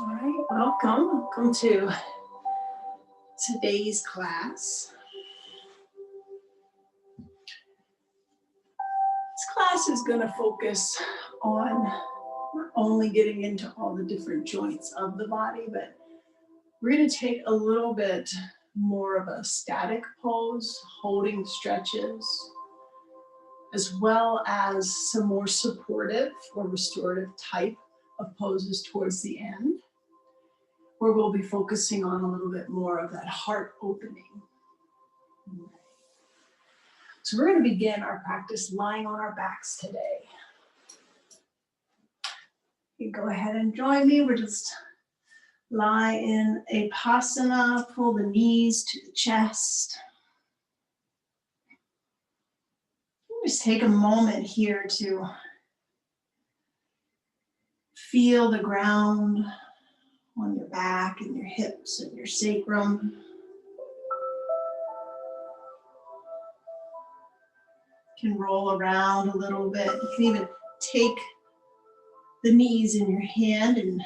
All right, welcome to today's class. This class is going to focus on not only getting into all the different joints of the body, but we're going to take a little bit more of a static pose, holding stretches, as well as some more supportive or restorative type of poses towards the end, where we'll be focusing on a little bit more of that heart opening. So we're going to begin our practice lying on our backs today. You can go ahead and join me. We're just lie in a Vipassana, pull the knees to the chest. Just take a moment here to feel the ground on your back and your hips and your sacrum. You can roll around a little bit. You can even take the knees in your hand and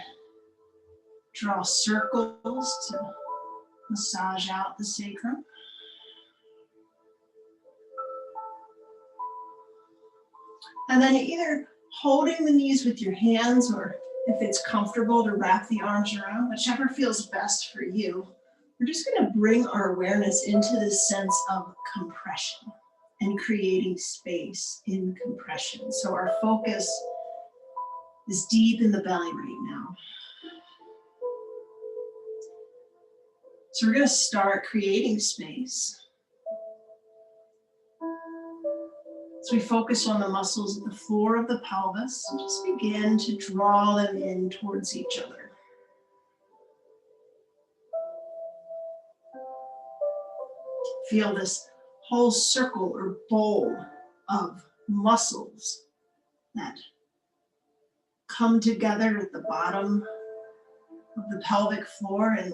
draw circles to massage out the sacrum. And then either holding the knees with your hands, or if it's comfortable to wrap the arms around, whichever feels best for you. We're just going to bring our awareness into this sense of compression and creating space in compression. So our focus is deep in the belly right now. So we're going to start creating space. So we focus on the muscles of the floor of the pelvis and just begin to draw them in towards each other. Feel this whole circle or bowl of muscles that come together at the bottom of the pelvic floor, and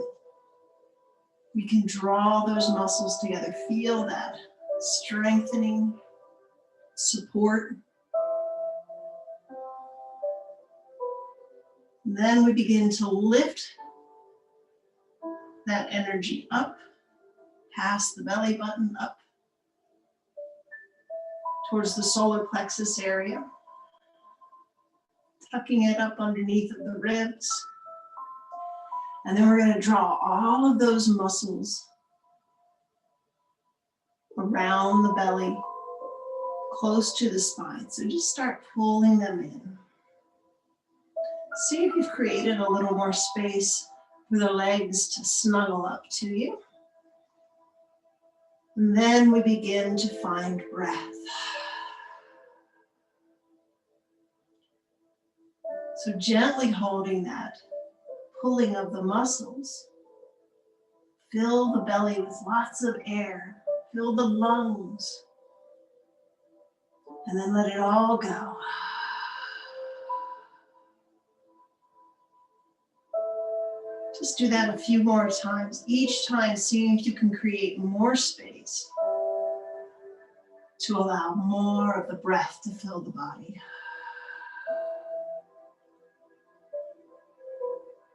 we can draw those muscles together. Feel that strengthening, support. And then we begin to lift that energy up, past the belly button, up towards the solar plexus area, tucking it up underneath of the ribs. And then we're going to draw all of those muscles around the belly, close to the spine. So just start pulling them in. See if you've created a little more space for the legs to snuggle up to you. And then we begin to find breath. So gently holding that pulling of the muscles. Fill the belly with lots of air. Fill the lungs. And then let it all go. Just do that a few more times. Each time, seeing if you can create more space to allow more of the breath to fill the body.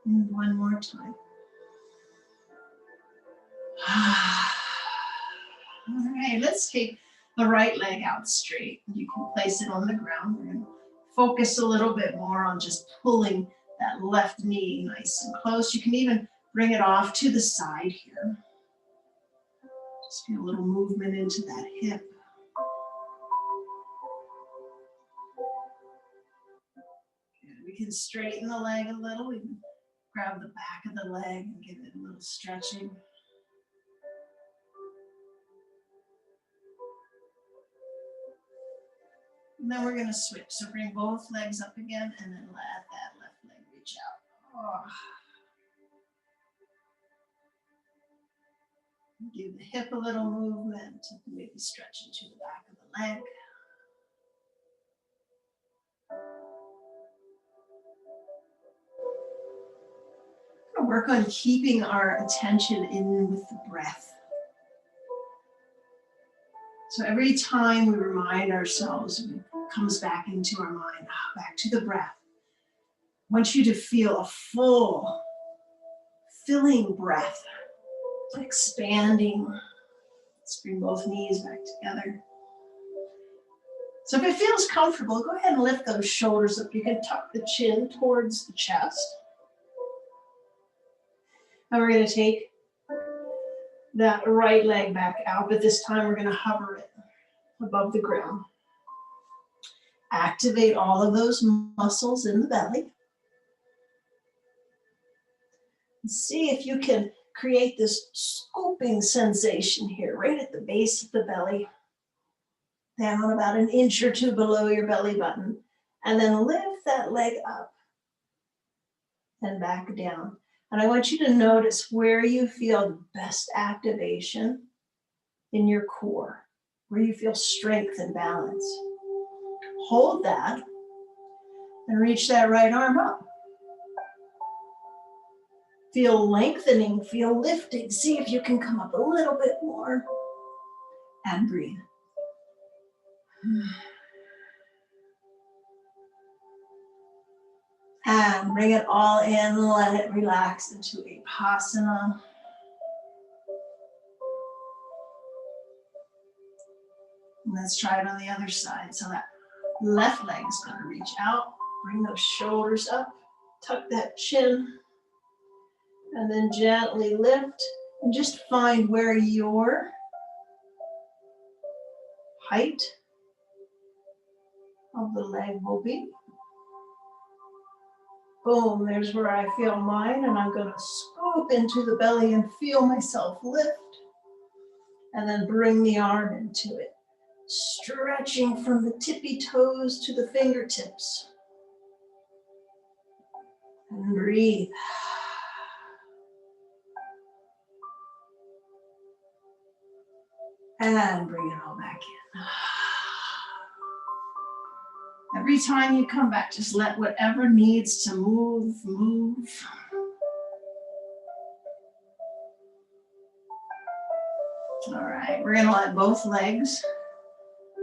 And one more time. All right, let's take the right leg out straight. You can place it on the ground. We're going to focus a little bit more on just pulling that left knee nice and close. You can even bring it off to the side here. Just feel a little movement into that hip. Good. We can straighten the leg a little. We can grab the back of the leg and give it a little stretching. And then we're going to switch. So bring both legs up again and then let that left leg reach out. Oh. Give the hip a little movement. Maybe stretch into the back of the leg. We're going to work on keeping our attention in with the breath. So every time we remind ourselves, it comes back into our mind, back to the breath. I want you to feel a full, filling breath, expanding. Let's bring both knees back together. So if it feels comfortable, go ahead and lift those shoulders up. You can tuck the chin towards the chest. And we're going to take that right leg back out, but this time we're going to hover it above the ground. Activate all of those muscles in the belly. And see if you can create this scooping sensation here, right at the base of the belly, down about an inch or two below your belly button, and then lift that leg up and back down. And I want you to notice where you feel the best activation in your core, where you feel strength and balance. Hold that and reach that right arm up. Feel lengthening, feel lifting. See if you can come up a little bit more and breathe. And bring it all in, let it relax into Vipassana. And let's try it on the other side. So that left leg's gonna reach out, bring those shoulders up, tuck that chin, and then gently lift and just find where your height of the leg will be. Boom, there's where I feel mine, and I'm gonna scoop into the belly and feel myself lift, and then bring the arm into it, stretching from the tippy toes to the fingertips. And breathe. And bring it all back in. Every time you come back, just let whatever needs to move, move. All right, we're gonna let both legs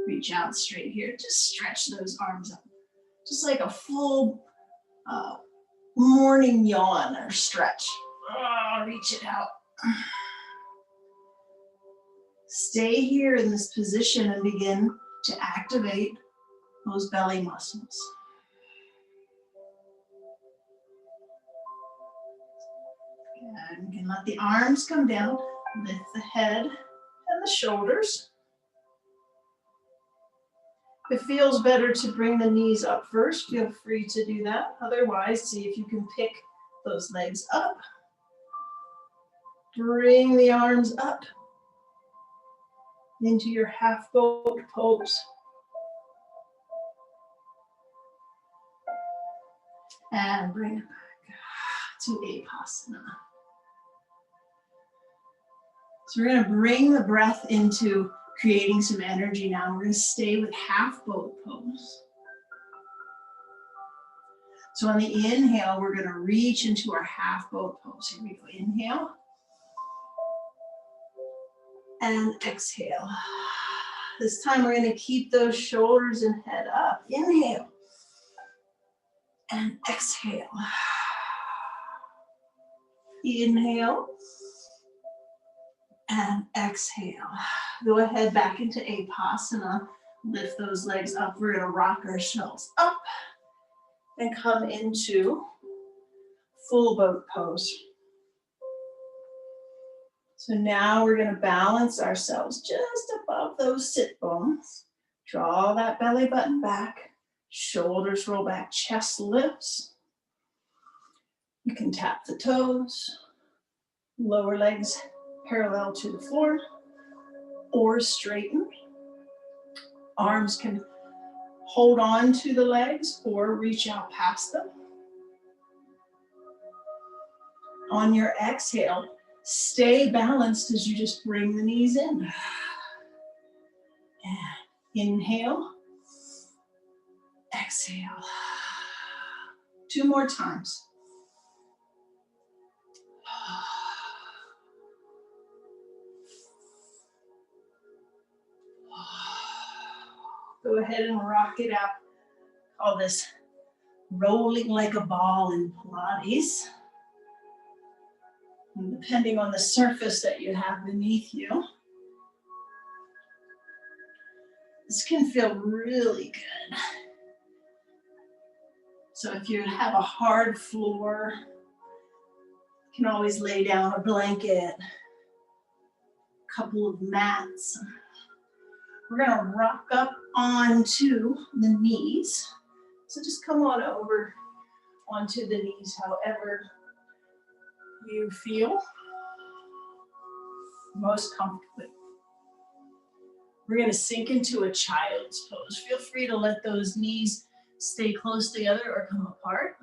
reach out straight here. Just stretch those arms up. Just like a full morning yawn or stretch. Oh, reach it out. Stay here in this position and begin to activate those belly muscles. And you can let the arms come down, lift the head and the shoulders. If it feels better to bring the knees up first, feel free to do that. Otherwise, see if you can pick those legs up. Bring the arms up into your half boat pose. And bring it back to Vipassana. So we're going to bring the breath into creating some energy now. We're going to stay with half boat pose. So on the inhale, we're going to reach into our half boat pose. Here we go. Inhale. And exhale. This time we're going to keep those shoulders and head up. Inhale. And exhale. Inhale. And exhale. Go ahead back into Vipassana. Lift those legs up. We're going to rock ourselves up and come into full boat pose. So now we're going to balance ourselves just above those sit bones. Draw that belly button back. Shoulders roll back. Chest lifts. You can tap the toes. Lower legs parallel to the floor or straighten. Arms can hold on to the legs or reach out past them. On your exhale, stay balanced as you just bring the knees in. And inhale, exhale. 2 more times. Go ahead and rock it out. Call this rolling like a ball in Pilates. And depending on the surface that you have beneath you, this can feel really good. So if you have a hard floor, you can always lay down a blanket, a couple of mats. We're gonna rock up onto the knees. So just come on over onto the knees, however you feel most comfortably. We're gonna sink into a child's pose. Feel free to let those knees stay close together or come apart.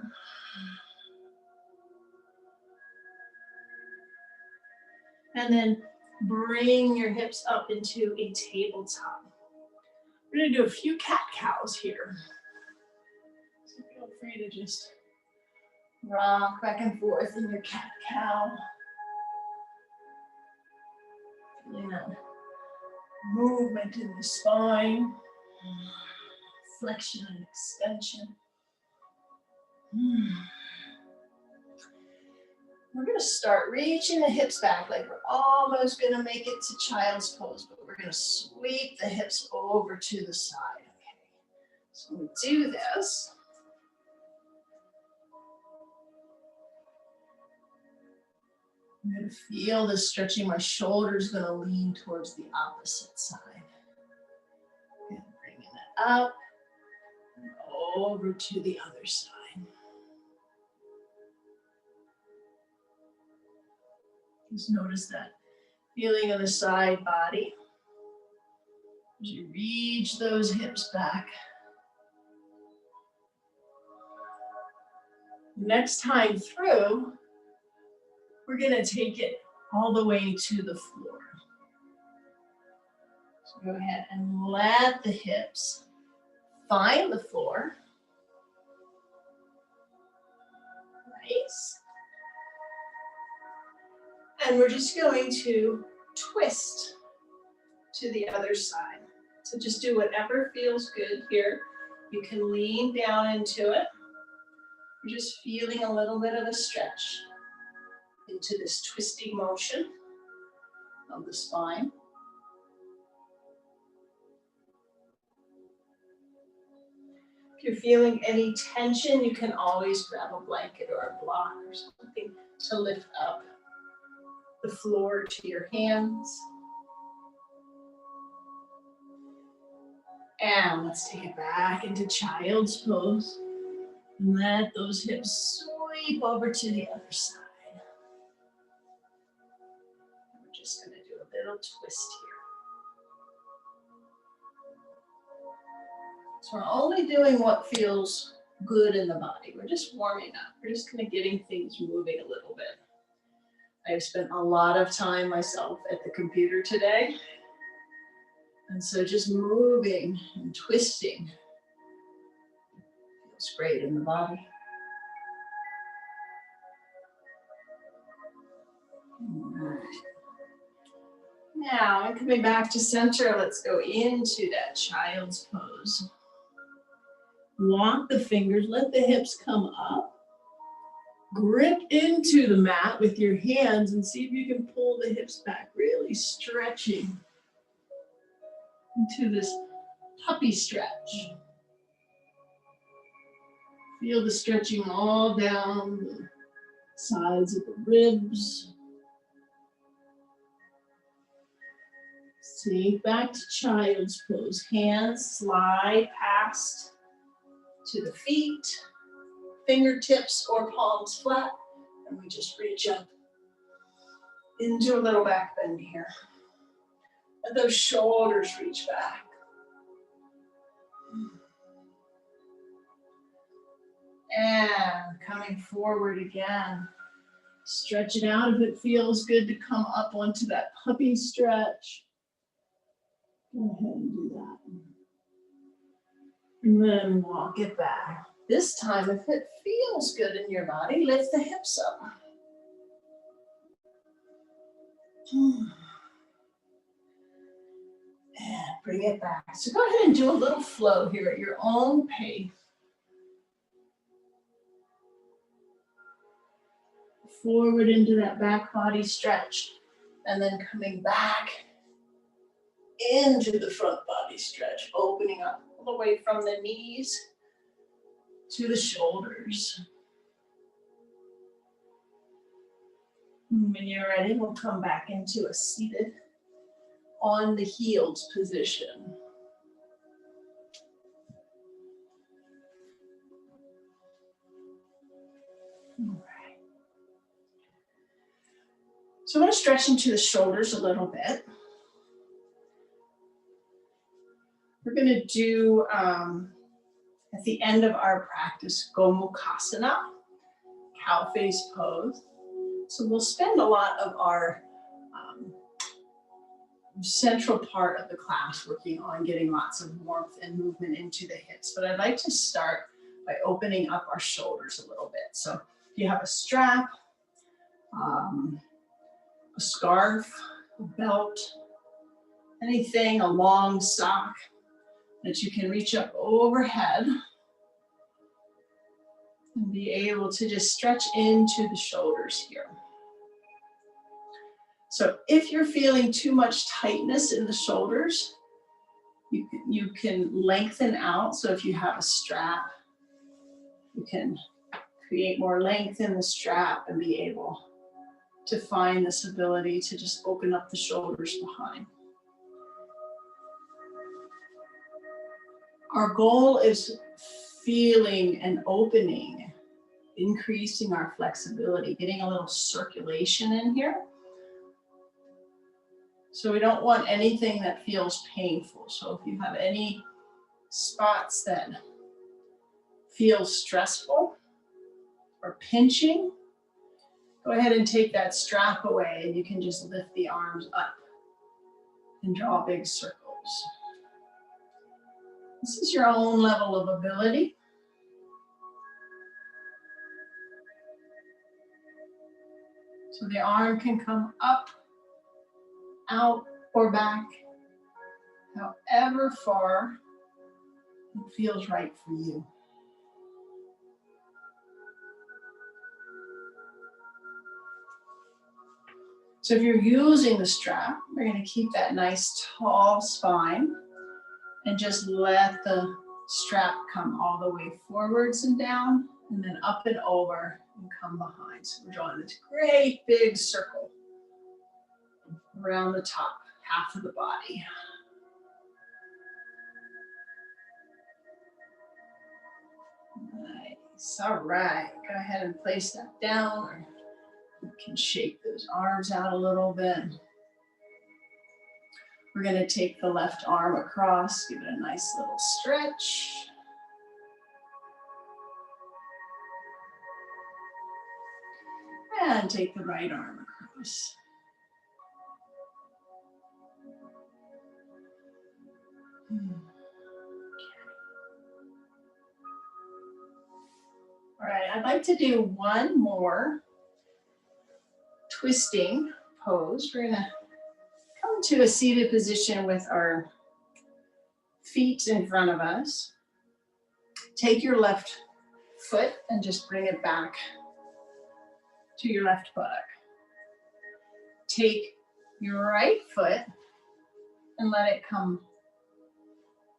And then bring your hips up into a tabletop. We're gonna do a few cat-cows here. So feel free to just rock back and forth in your cat-cow. Feeling that movement in the spine, flexion and extension. We're going to start reaching the hips back like we're almost going to make it to child's pose, but we're going to sweep the hips over to the side. Okay. So when we do this, I'm going to feel this stretching. My shoulder's going to lean towards the opposite side. And bringing it up and over to the other side. Just notice that feeling of the side body as you reach those hips back. Next time through, we're going to take it all the way to the floor. So go ahead and let the hips find the floor. Nice. And we're just going to twist to the other side. So just do whatever feels good here. You can lean down into it. You're just feeling a little bit of a stretch into this twisting motion of the spine. If you're feeling any tension, you can always grab a blanket or a block or something to lift up the floor to your hands. And let's take it back into child's pose. Let those hips sweep over to the other side. We're just going to do a little twist here. So we're only doing what feels good in the body. We're just warming up. We're just kind of getting things moving a little bit. I've spent a lot of time myself at the computer today. And so just moving and twisting feels great in the body. All right. Now, I'm coming back to center. Let's go into that child's pose. Lock the fingers, let the hips come up. Grip into the mat with your hands and see if you can pull the hips back, really stretching into this puppy stretch. Feel the stretching all down the sides of the ribs. Sink back to child's pose. Hands slide past to the feet, fingertips or palms flat, and we just reach up into a little back bend here. Let those shoulders reach back. And coming forward again. Stretch it out if it feels good to come up onto that puppy stretch. Go ahead and do that. And then walk it back. This time, if it feels good in your body, lift the hips up. And bring it back. So go ahead and do a little flow here at your own pace. forward into that back body stretch, and then coming back into the front body stretch, opening up all the way from the knees to the shoulders. When you're ready, we'll come back into a seated on the heels position. All right. So I'm going to stretch into the shoulders a little bit. We're going to do, at the end of our practice, Gomukhasana, cow face pose. So we'll spend a lot of our central part of the class working on getting lots of warmth and movement into the hips. But I'd like to start by opening up our shoulders a little bit. So if you have a strap, a scarf, a belt, anything, a long sock that you can reach up overhead and be able to just stretch into the shoulders here. So if you're feeling too much tightness in the shoulders, you can lengthen out. So if you have a strap, you can create more length in the strap and be able to find this ability to just open up the shoulders behind. Our goal is feeling an opening, increasing our flexibility, getting a little circulation in here. So we don't want anything that feels painful. So if you have any spots that feel stressful or pinching, go ahead and take that strap away and you can just lift the arms up and draw big circles. This is your own level of ability. So the arm can come up, out, or back, however far it feels right for you. So if you're using the strap, we're going to keep that nice tall spine and just let the strap come all the way forwards and down, and then up and over and come behind. So we're drawing this great big circle around the top half of the body. Nice. All right. Go ahead and place that down, or you can shake those arms out a little bit. We're going to take the left arm across, give it a nice little stretch. And take the right arm across. All right, I'd like to do one more twisting pose. We're gonna come to a seated position with our feet in front of us. Take your left foot and just bring it back to your left buttock. Take your right foot and let it come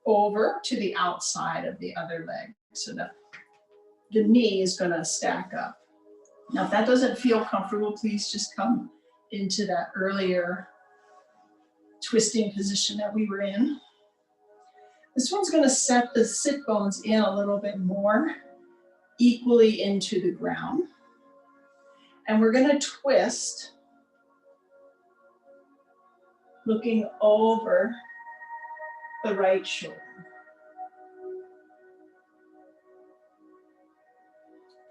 over to the outside of the other leg so that the knee is going to stack up. Now, if that doesn't feel comfortable, please just come into that earlier twisting position that we were in. This one's going to set the sit bones in a little bit more equally into the ground. And we're going to twist, looking over the right shoulder.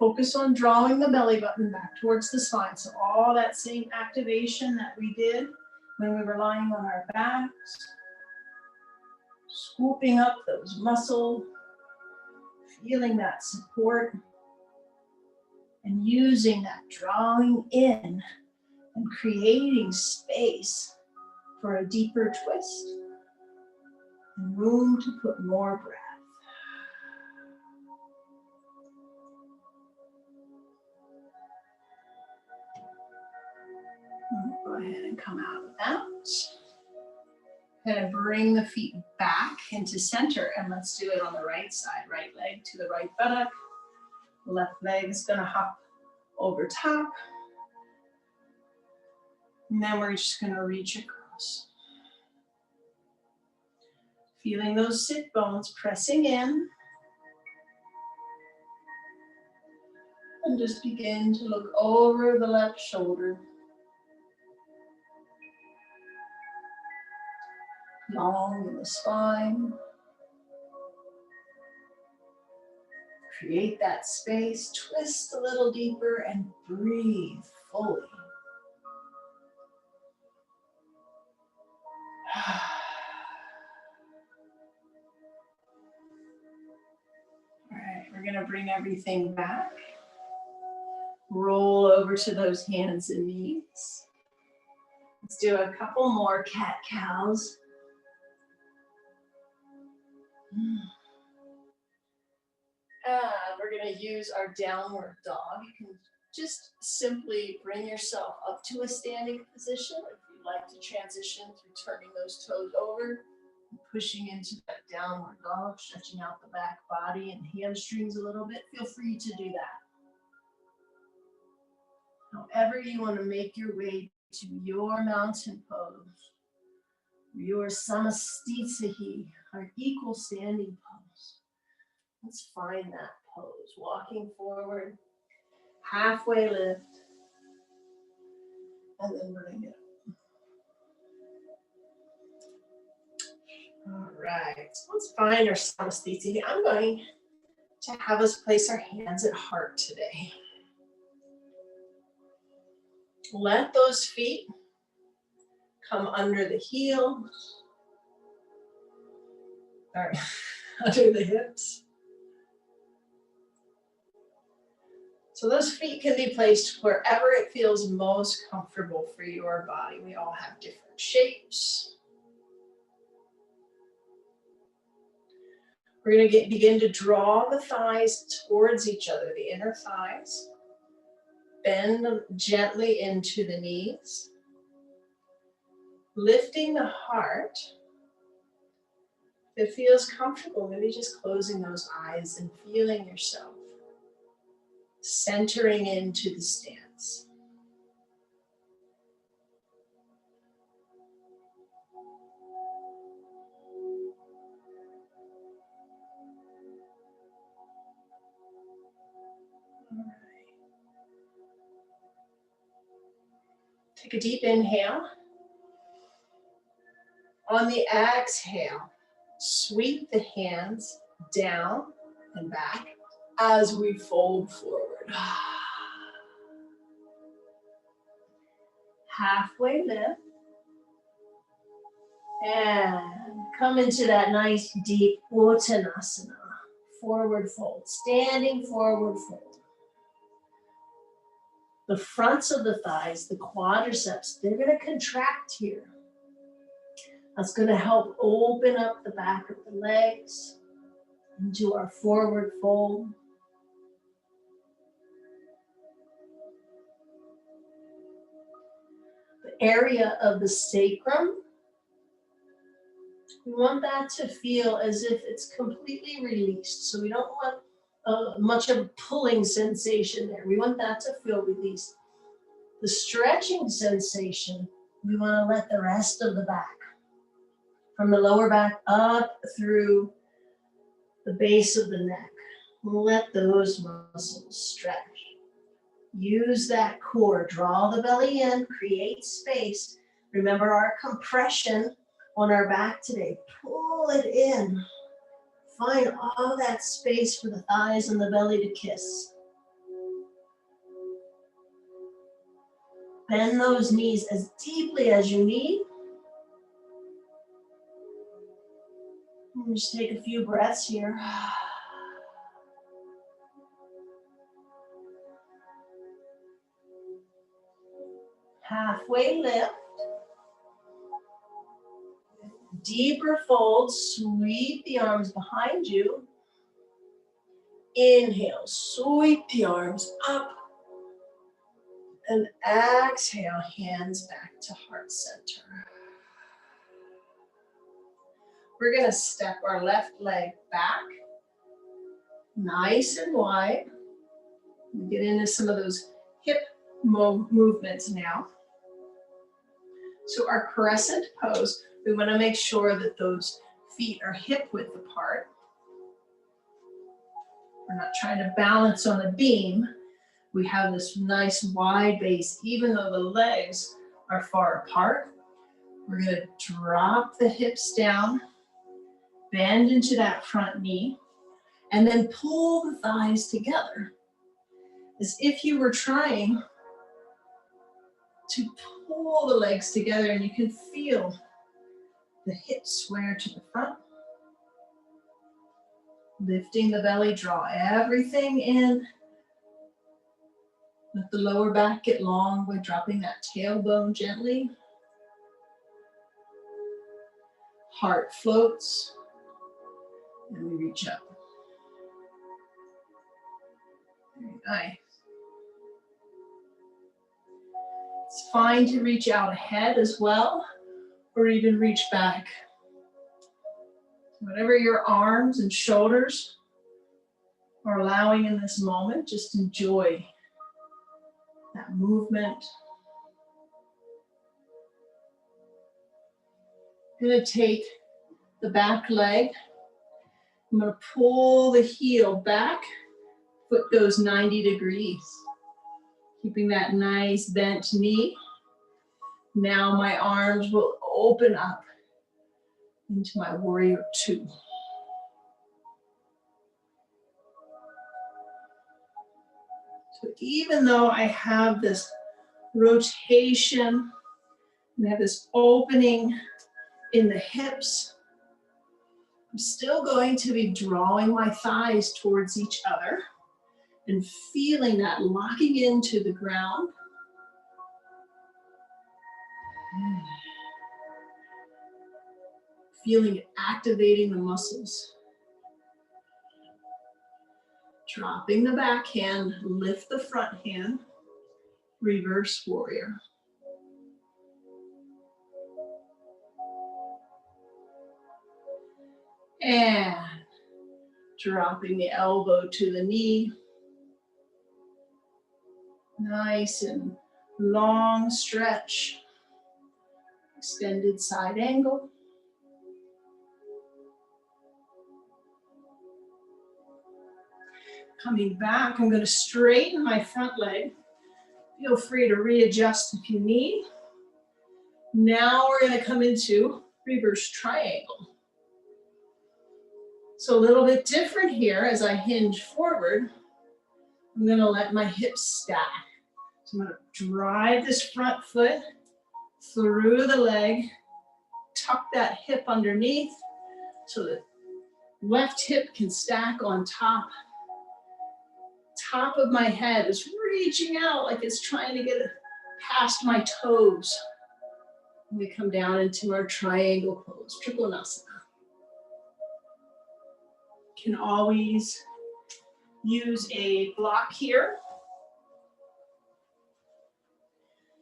Focus on drawing the belly button back towards the spine. So all that same activation that we did when we were lying on our backs, scooping up those muscles, feeling that support, and using that drawing in and creating space for a deeper twist and room to put more breath. Go ahead and come out of that. Gonna bring the feet back into center, and let's do it on the right side. Right leg to the right buttock. Left leg is gonna hop over top. And then we're just gonna reach across. Feeling those sit bones pressing in. And just begin to look over the left shoulder. Long in the spine. Create that space, twist a little deeper, and breathe fully. All right, we're gonna bring everything back. Roll over to those hands and knees. Let's do a couple more cat-cows. And we're going to use our downward dog. You can just simply bring yourself up to a standing position. If you'd like to transition through turning those toes over, and pushing into that downward dog, stretching out the back body and hamstrings a little bit, feel free to do that. However you want to make your way to your mountain pose, your Samastitihi, our equal standing pose. Let's find that pose. Walking forward, halfway lift, and then bring it up. All right, so let's find our Samastitihi. I'm going to have us place our hands at heart today. Let those feet come under the heels, or under the hips. So those feet can be placed wherever it feels most comfortable for your body. We all have different shapes. We're going to begin to draw the thighs towards each other, the inner thighs. Bend gently into the knees. Lifting the heart. If it feels comfortable, maybe just closing those eyes and feeling yourself centering into the stance. All right. Take a deep inhale. On the exhale, sweep the hands down and back as we fold forward. Halfway lift. And come into that nice deep Uttanasana, forward fold, standing forward fold. The fronts of the thighs, the quadriceps, they're going to contract here. That's going to help open up the back of the legs into our forward fold. The area of the sacrum, we want that to feel as if it's completely released. So we don't want much of a pulling sensation there. We want that to feel released. The stretching sensation, we want to let the rest of the back, from the lower back up through the base of the neck. Let those muscles stretch. Use that core. Draw the belly in, create space. Remember our compression on our back today. Pull it in. Find all that space for the thighs and the belly to kiss. Bend those knees as deeply as you need. And just take a few breaths here. Halfway lift. Deeper fold, sweep the arms behind you. Inhale, sweep the arms up. And exhale, hands back to heart center. We're going to step our left leg back, nice and wide. We get into some of those hip movements now. So our crescent pose, we want to make sure that those feet are hip width apart. We're not trying to balance on a beam. We have this nice wide base, even though the legs are far apart. We're going to drop the hips down, bend into that front knee, and then pull the thighs together as if you were trying to pull the legs together, and you can feel the hips square to the front. Lifting the belly, draw everything in. Let the lower back get long by dropping that tailbone gently. Heart floats, and we reach up. Very nice. It's fine to reach out ahead as well, or even reach back. Whatever your arms and shoulders are allowing in this moment, just enjoy that movement. I'm going to take the back leg. I'm going to pull the heel back. Foot goes 90 degrees. Keeping that nice bent knee. Now my arms will open up into my warrior two. So even though I have this rotation and I have this opening in the hips, I'm still going to be drawing my thighs towards each other and feeling that locking into the ground. Feeling it activating the muscles. Dropping the back hand, lift the front hand, reverse warrior. And dropping the elbow to the knee. Nice and long stretch. Extended side angle. Coming back, I'm going to straighten my front leg. Feel free to readjust if you need. Now we're going to come into reverse triangle. So a little bit different here as I hinge forward. I'm going to let my hips stack. So I'm going to drive this front foot through the leg, tuck that hip underneath so that left hip can stack on top. Top of my head is reaching out like it's trying to get past my toes. And we come down into our triangle pose, Trikonasana. Can always use a block here.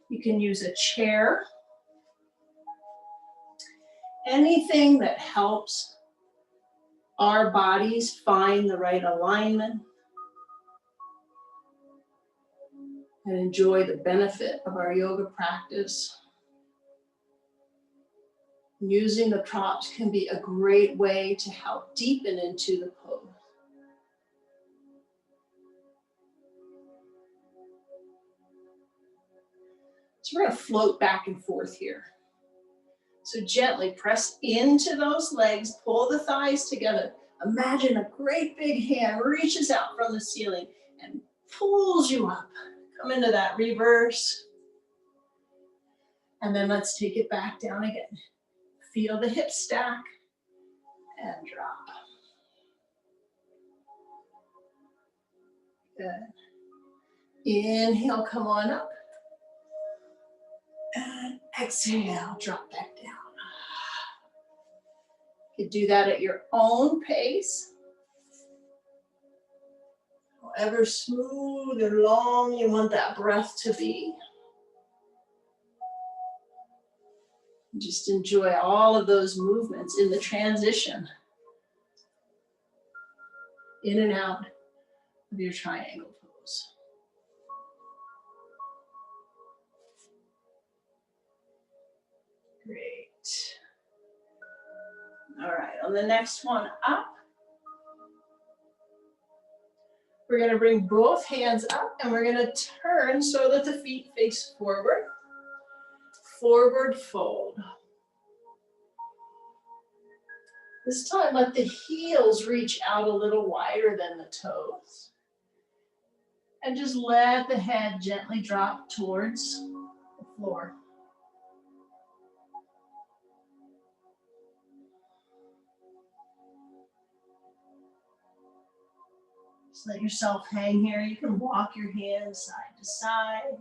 You can use a chair. Anything that helps our bodies find the right alignment and enjoy the benefit of our yoga practice. Using the props can be a great way to help deepen into the pose. So we're going to float back and forth here. So gently press into those legs, pull the thighs together. Imagine a great big hand reaches out from the ceiling and pulls you up. Come into that reverse. And then let's take it back down again. Feel the hips stack and drop. Good. Inhale, come on up. And exhale, drop back down. You can do that at your own pace. however smooth and long you want that breath to be. Just enjoy all of those movements in the transition, in and out of your triangle pose. Great. All right, on the next one up, we're going to bring both hands up and we're going to turn so that the feet face forward. Forward fold. This time, let the heels reach out a little wider than the toes. And just let the head gently drop towards the floor. Just let yourself hang here. You can walk your hands side to side.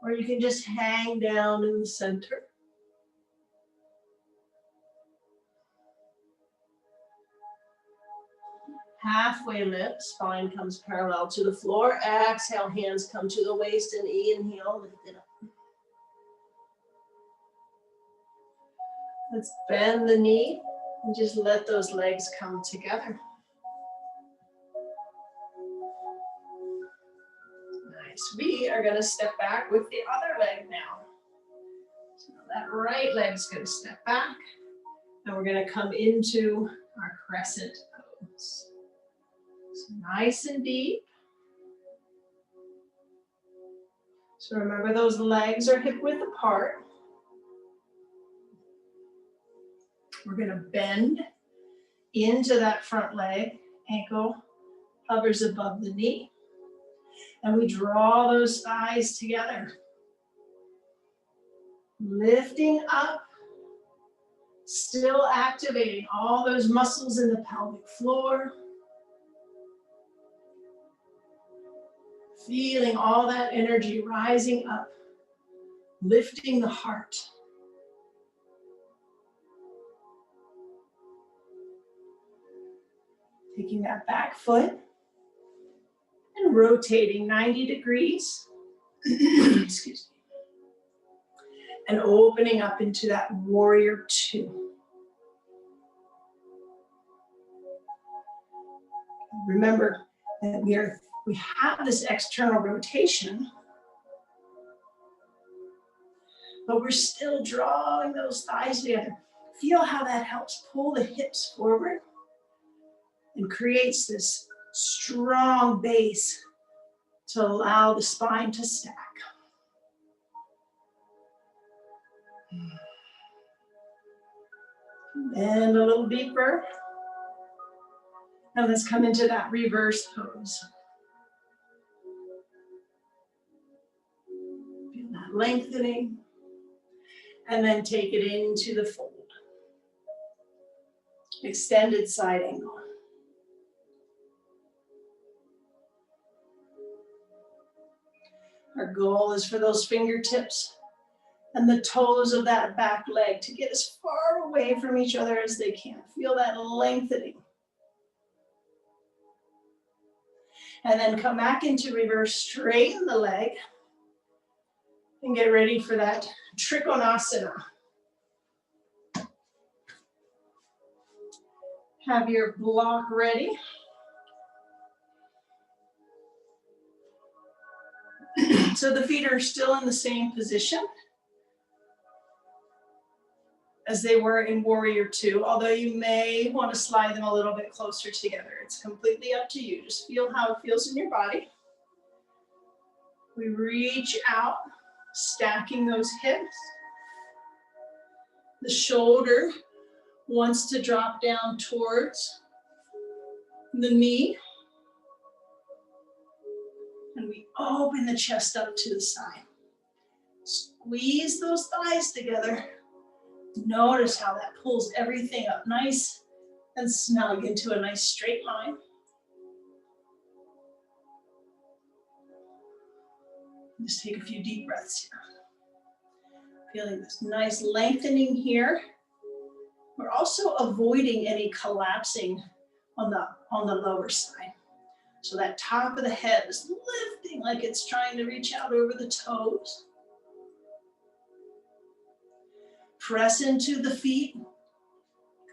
Or you can just hang down in the center. Halfway lift, spine comes parallel to the floor. Exhale, hands come to the waist and inhale, lift it up. Let's bend the knee and just let those legs come together. Nice. We are going to step back with the other leg now. So that right leg's going to step back and we're going to come into our crescent pose. So nice and deep. So remember those legs are hip width apart. We're going to bend into that front leg. Ankle hovers above the knee. And we draw those thighs together. Lifting up. Still activating all those muscles in the pelvic floor. Feeling all that energy rising up. Lifting the heart. Taking that back foot and rotating 90 degrees. Excuse me. And opening up into that warrior two. Remember that we have this external rotation, but we're still drawing those thighs together. Feel how that helps pull the hips forward and creates this strong base to allow the spine to stack. And a little deeper. And let's come into that reverse pose. Feel that lengthening. And then take it into the fold. Extended side angle. Our goal is for those fingertips and the toes of that back leg to get as far away from each other as they can. Feel that lengthening. And then come back into reverse, straighten the leg, and get ready for that Trikonasana. Have your block ready. So the feet are still in the same position as they were in Warrior Two, although you may want to slide them a little bit closer together. It's completely up to you. Just feel how it feels in your body. We reach out, stacking those hips. The shoulder wants to drop down towards the knee. And we open the chest up to the side. Squeeze those thighs together. Notice how that pulls everything up nice and snug into a nice straight line. Just take a few deep breaths here. Feeling this nice lengthening here. We're also avoiding any collapsing on the lower side. So that top of the head is lifting like it's trying to reach out over the toes. Press into the feet.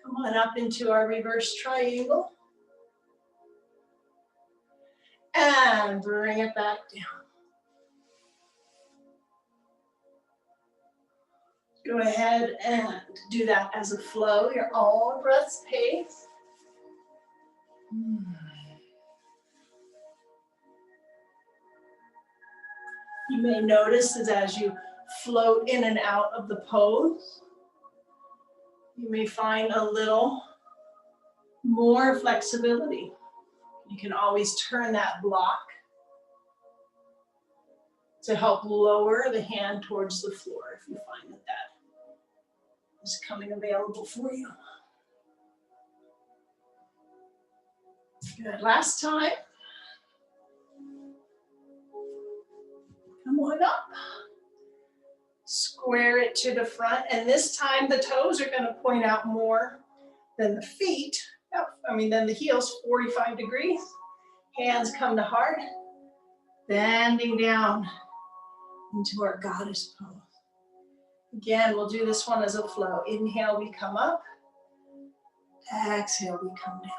Come on up into our reverse triangle. And bring it back down. Go ahead and do that as a flow, your own breath's pace. You may notice that as you float in and out of the pose, you may find a little more flexibility. You can always turn that block to help lower the hand towards the floor if you find that that is coming available for you. Good, last time. Come on up. Square it to the front, and this time the toes are gonna point out more than the feet. Than the heels, 45 degrees. Hands come to heart, bending down into our goddess pose. Again, we'll do this one as a flow. Inhale, we come up. Exhale, we come down.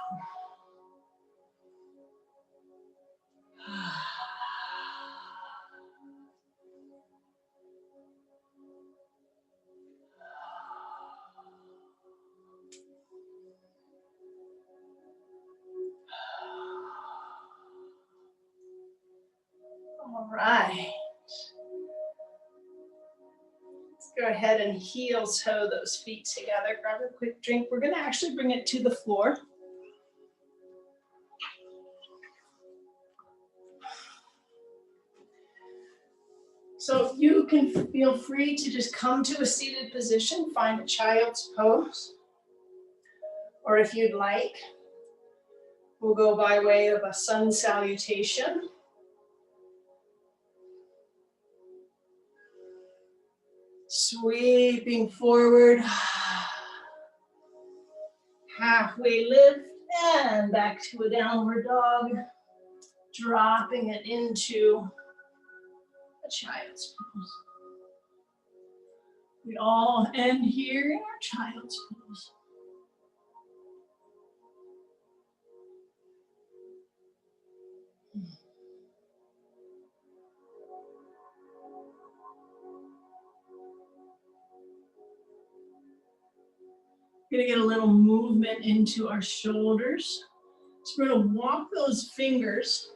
All right. Let's go ahead and heel toe those feet together. Grab a quick drink. We're going to actually bring it to the floor. So you can feel free to just come to a seated position, find a child's pose. Or if you'd like, we'll go by way of a sun salutation. Sweeping forward, halfway lift, and back to a downward dog, dropping it into a child's pose. We all end here in our child's pose. We're gonna get a little movement into our shoulders. So we're gonna walk those fingers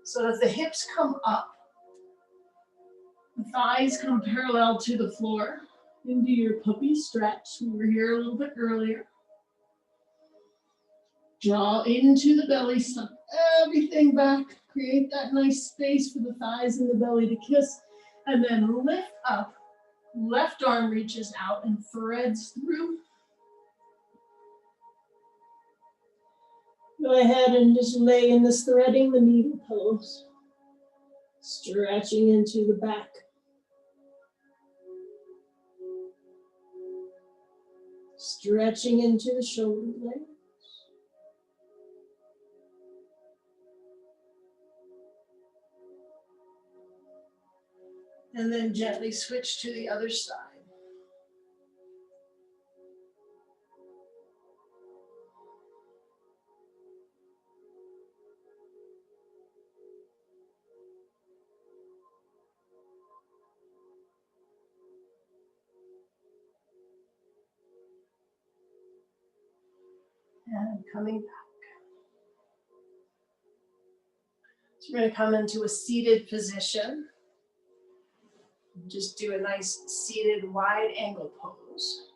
so that the hips come up. The thighs come parallel to the floor. Into your puppy stretch. We were here a little bit earlier. Draw into the belly, suck everything back. Create that nice space for the thighs and the belly to kiss. And then lift up. Left arm reaches out and threads through. Go ahead and just lay in this threading the needle pose. Stretching into the back. Stretching into the shoulder blades. And then gently switch to the other side. And coming back. So we're going to come into a seated position. Just do a nice seated wide angle pose.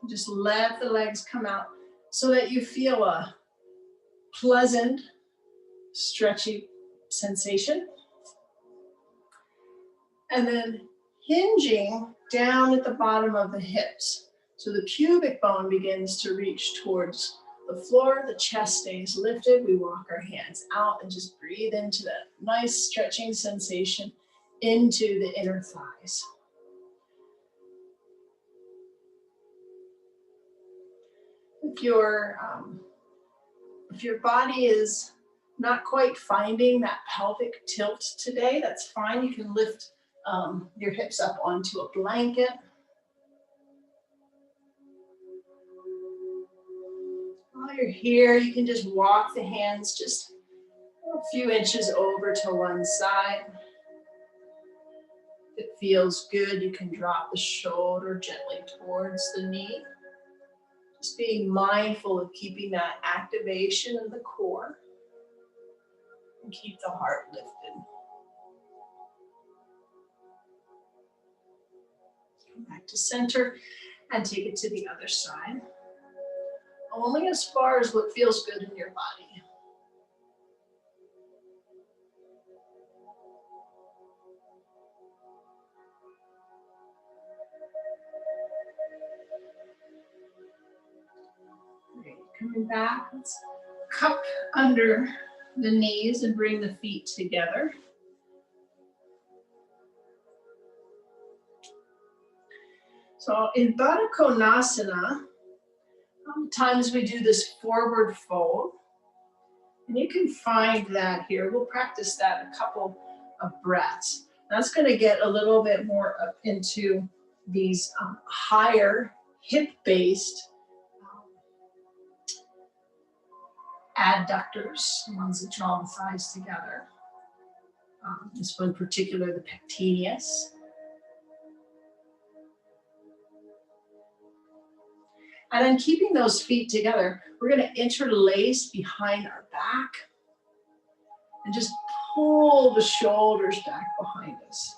Just let the legs come out so that you feel a pleasant, stretchy sensation. And then hinging down at the bottom of the hips. So the pubic bone begins to reach towards the floor, the chest stays lifted. We walk our hands out and just breathe into that nice stretching sensation into the inner thighs. If your body is not quite finding that pelvic tilt today, that's fine. You can lift your hips up onto a blanket. While you're here, you can just walk the hands just a few inches over to one side. If it feels good, you can drop the shoulder gently towards the knee. Just being mindful of keeping that activation of the core and keep the heart lifted. Come back to center and take it to the other side. Only as far as what feels good in your body. Great. Coming back, let's cup under the knees and bring the feet together. So in Baddha Konasana, sometimes we do this forward fold. And you can find that here. We'll practice that a couple of breaths. That's going to get a little bit more up into these higher hip-based adductors, the ones that draw the thighs together. This one in particular, the pectineus. And then keeping those feet together, we're going to interlace behind our back and just pull the shoulders back behind us.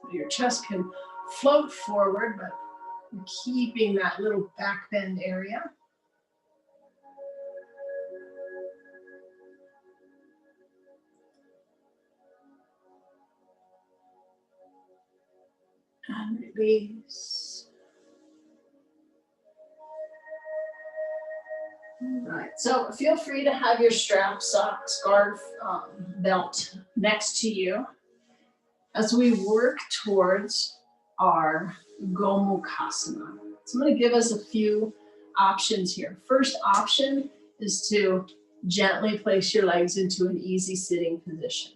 So your chest can float forward, but we're keeping that little back bend area. And release. All right, so feel free to have your strap, sock, scarf, belt next to you as we work towards our Gomukhasana. So I'm going to give us a few options here. First option is to gently place your legs into an easy sitting position.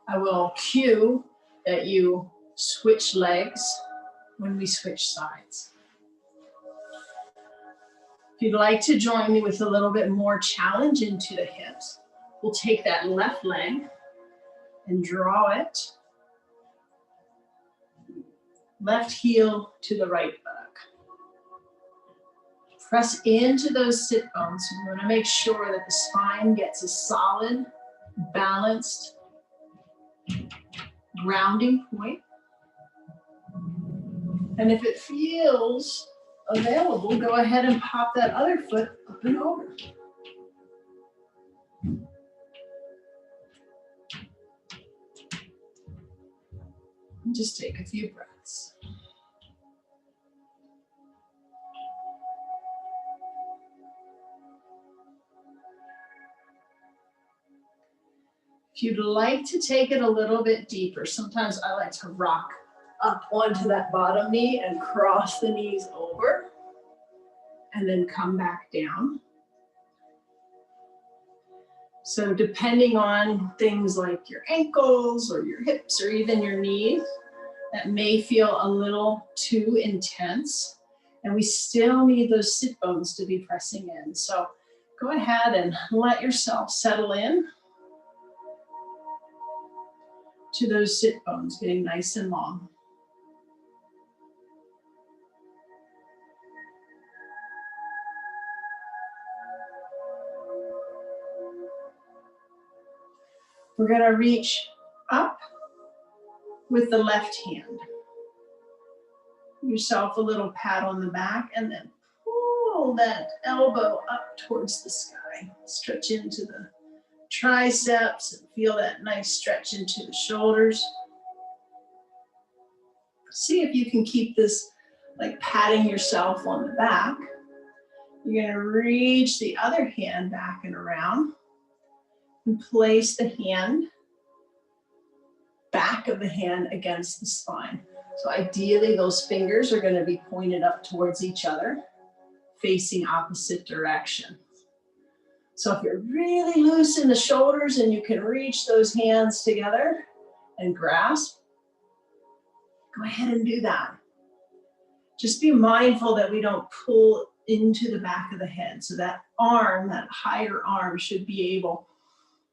I will cue that you switch legs when we switch sides. If you'd like to join me with a little bit more challenge into the hips, we'll take that left leg and draw it. Left heel to the right buttock. Press into those sit bones. We want to make sure that the spine gets a solid, balanced grounding point. And if it feels available, go ahead and pop that other foot up and over. And just take a few breaths. If you'd like to take it a little bit deeper, sometimes I like to rock up onto that bottom knee and cross the knees over and then come back down. So depending on things like your ankles or your hips or even your knees, that may feel a little too intense, and we still need those sit bones to be pressing in. So go ahead and let yourself settle in to those sit bones, getting nice and long. We're going to reach up with the left hand. Give yourself a little pat on the back and then pull that elbow up towards the sky. Stretch into the triceps and feel that nice stretch into the shoulders. See if you can keep this like patting yourself on the back. You're going to reach the other hand back and around and place the hand, back of the hand against the spine. So ideally those fingers are going to be pointed up towards each other, facing opposite direction. So if you're really loose in the shoulders and you can reach those hands together and grasp, go ahead and do that. Just be mindful that we don't pull into the back of the head. So that arm, that higher arm, should be able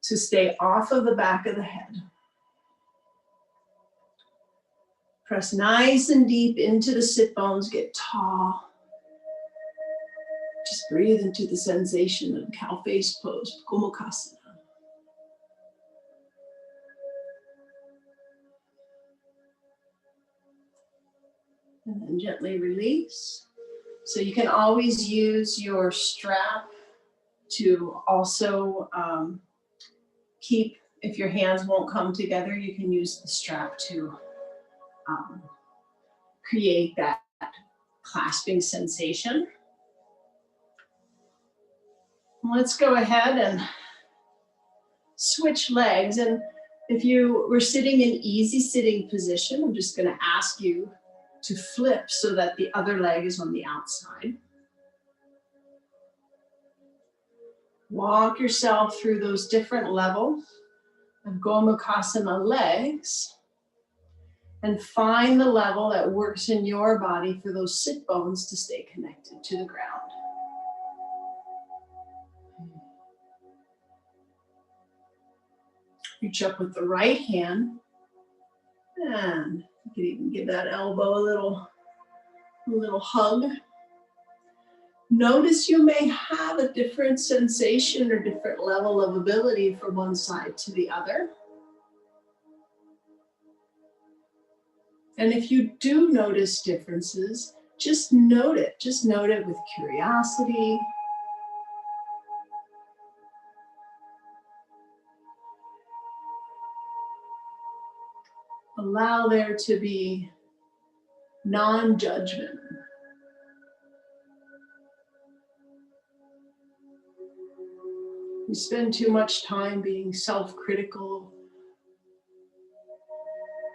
to stay off of the back of the head. Press nice and deep into the sit bones, get tall. Just breathe into the sensation of cow face pose, Gomukhasana. And then gently release. So you can always use your strap to also keep, if your hands won't come together, you can use the strap to create that clasping sensation. Let's go ahead and switch legs. And if you were sitting in easy sitting position, I'm just going to ask you to flip so that the other leg is on the outside. Walk yourself through those different levels of Gomukhasana legs and find the level that works in your body for those sit bones to stay connected to the ground. Reach up with the right hand, and you can even give that elbow a little hug. Notice you may have a different sensation or different level of ability from one side to the other. And if you do notice differences, just note it. Just note it with curiosity. Allow there to be non-judgment. We spend too much time being self-critical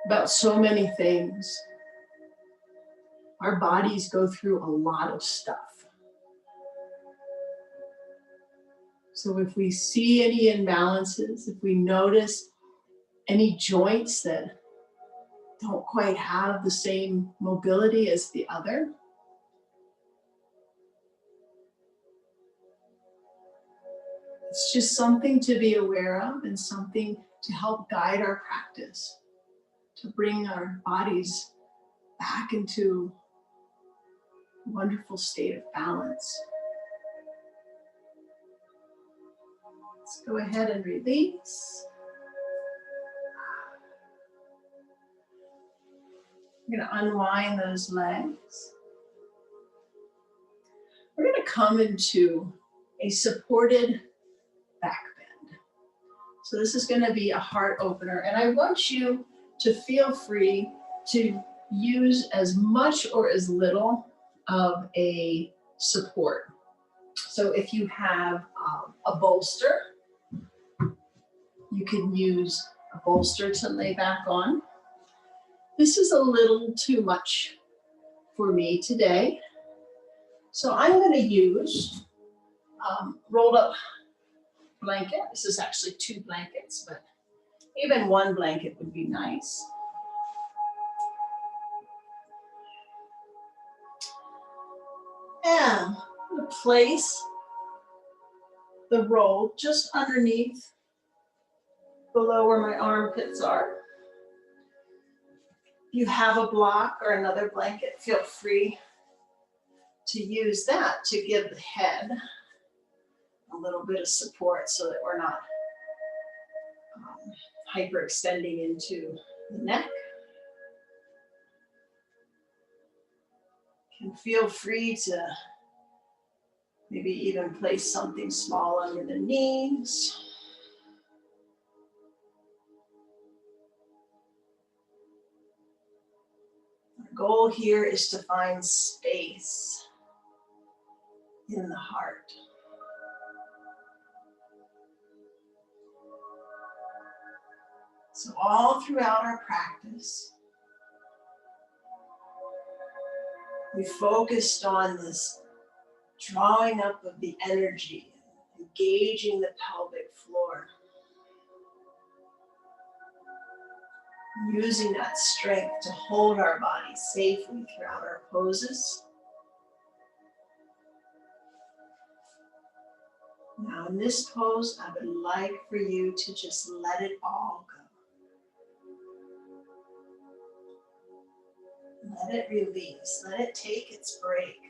about so many things. Our bodies go through a lot of stuff. So if we see any imbalances, if we notice any joints that don't quite have the same mobility as the other, it's just something to be aware of and something to help guide our practice, to bring our bodies back into a wonderful state of balance. Let's go ahead and release. We're going to unwind those legs. We're going to come into a supported back bend. So this is going to be a heart opener, and I want you to feel free to use as much or as little of a support. So if you have a bolster, you can use a bolster to lay back on. This is a little too much for me today. So I'm going to use rolled up blanket. This is actually 2 blankets, but even 1 blanket would be nice. And I'm going to place the roll just underneath, below where my armpits are. If you have a block or another blanket, feel free to use that to give the head a little bit of support so that we're not hyperextending into the neck. You can feel free to maybe even place something small under the knees. Our goal here is to find space in the heart. So all throughout our practice, we focused on this drawing up of the energy, engaging the pelvic floor, using that strength to hold our body safely throughout our poses. Now in this pose, I would like for you to just let it all go. Let it release, let it take its break.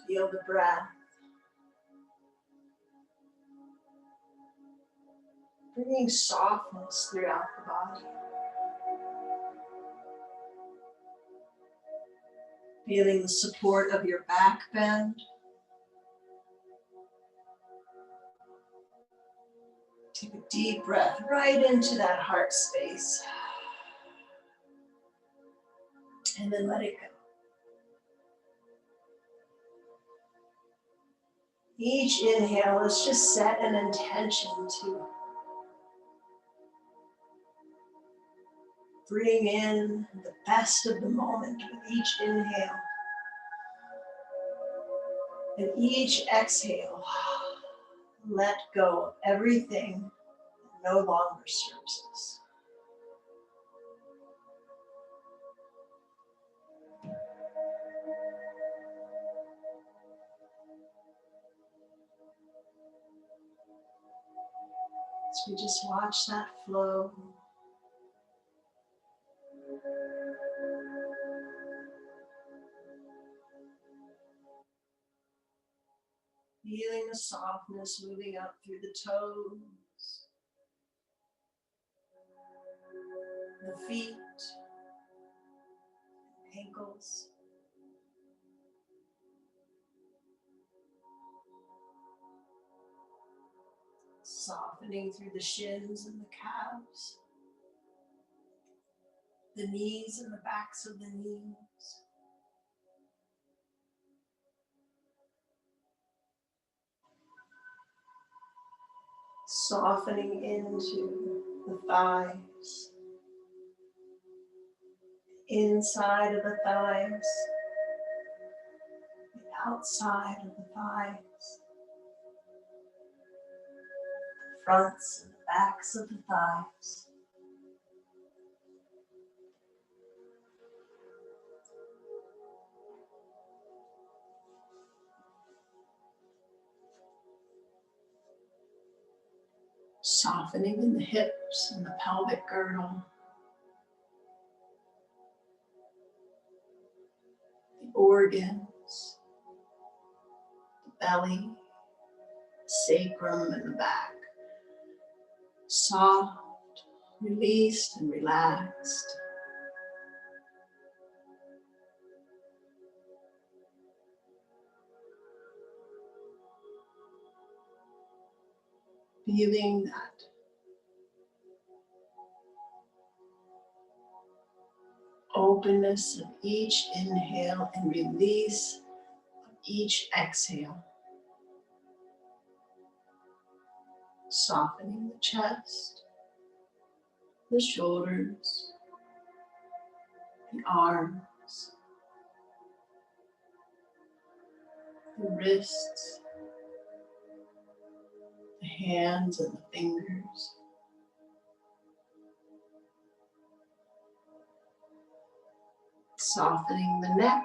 Feel the breath. Bringing softness throughout the body. Feeling the support of your back bend. Take a deep breath right into that heart space. And then let it go. Each inhale, let's just set an intention to bring in the best of the moment with each inhale. And each exhale, let go of everything that no longer serves us. So we just watch that flow. Feeling the softness moving up through the toes, the feet, ankles. Softening through the shins and the calves, the knees and the backs of the knees. Softening into the thighs, inside of the thighs, the outside of the thighs, the fronts and the backs of the thighs. Softening in the hips and the pelvic girdle, the organs, the belly, sacrum and the back. Soft, released and relaxed. Feeling that openness of each inhale and release of each exhale. Softening the chest, the shoulders, the arms, the wrists, the hands and the fingers. Softening the neck,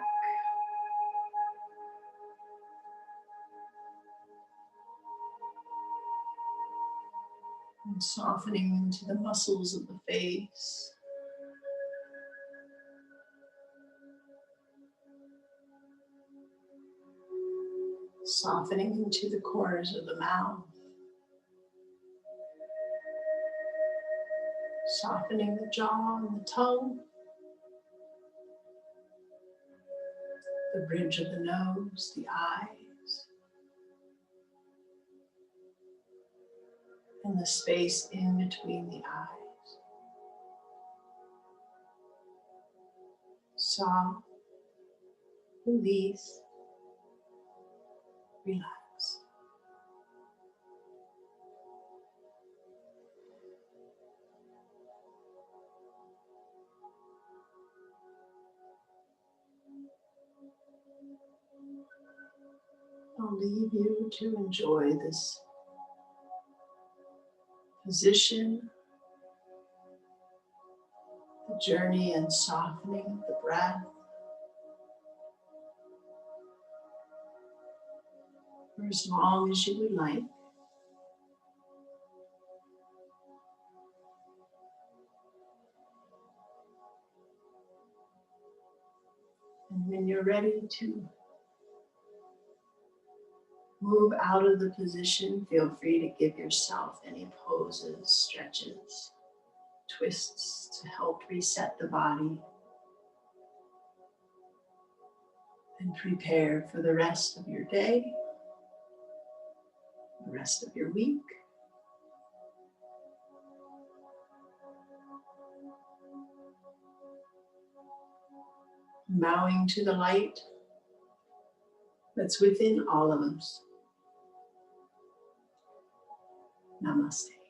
and softening into the muscles of the face. Softening into the corners of the mouth. Softening the jaw and the tongue. The bridge of the nose, the eyes. and the space in between the eyes. Soft, release, relax. I'll leave you to enjoy this position, the journey and softening of the breath for as long as you would like. And when you're ready to move out of the position, feel free to give yourself any poses, stretches, twists to help reset the body and prepare for the rest of your day, the rest of your week. Bowing to the light that's within all of us. Namaste.